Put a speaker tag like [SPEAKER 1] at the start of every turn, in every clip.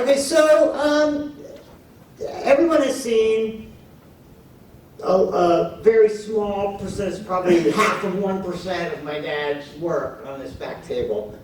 [SPEAKER 1] Okay, so everyone has seen a very small percentage, probably half of 1% of my dad's work on this back table.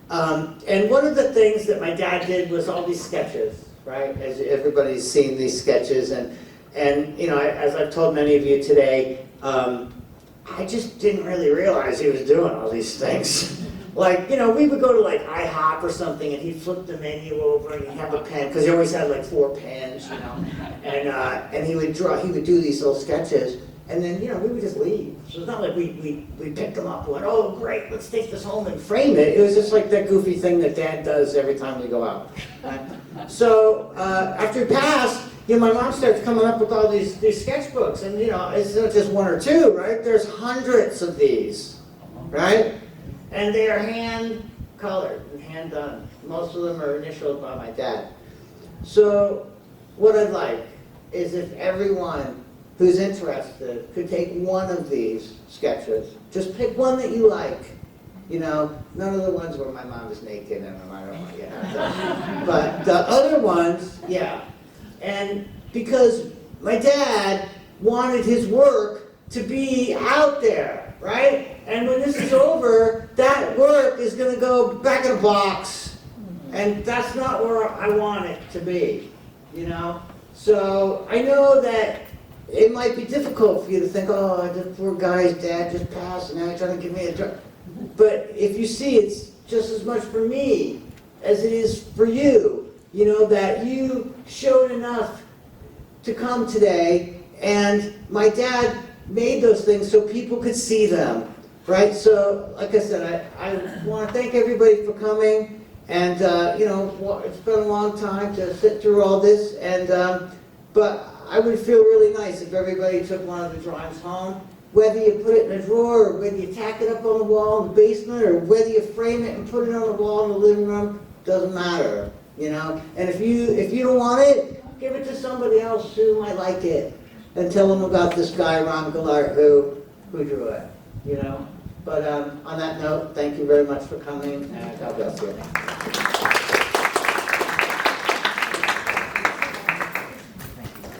[SPEAKER 1] And one of the things that my dad did was all these sketches, right? As everybody's seen these sketches, and you know, as I've told many of you today, I just didn't really realize he was doing all these things. Like, you know, we would go to like IHOP or something, and he'd flip the menu over, and he'd have a pen, because he always had like 4 pens, you know, and he would do these little sketches, and then, you know, we would just leave. So it's not like we picked them up and went, oh, great, let's take this home and frame it. It was just like that goofy thing that Dad does every time we go out. So after he passed, you know, my mom starts coming up with all these sketchbooks, and, you know, it's not just 1 or 2, right? There's hundreds of these, right? And they are hand colored and hand done. Most of them are initialed by my dad. So what I'd like is if everyone who's interested could take one of these sketches. Just pick one that you like. You know, none of the ones where my mom is naked in them, I don't want you to have those. But the other ones, yeah. And because my dad wanted his work to be out there, right? And when this is over, that work is going to go back in a box. And that's not where I want it to be, you know? So I know that it might be difficult for you to think, oh, the poor guy's dad just passed and now he's trying to give me a job. But if you see, it's just as much for me as it is for you, you know, that you showed enough to come today, and my dad made those things so people could see them, right? So, like I said, I want to thank everybody for coming, and, you know, it's been a long time to sit through all this, and, but I would feel really nice if everybody took one of the drawings home, whether you put it in a drawer, or whether you tack it up on the wall in the basement, or whether you frame it and put it on the wall in the living room, doesn't matter, you know? And if you don't want it, give it to somebody else who might like it, and tell them about this guy, Ron Goulart, who drew it, you know? But on that note, thank you very much for coming, and God bless you.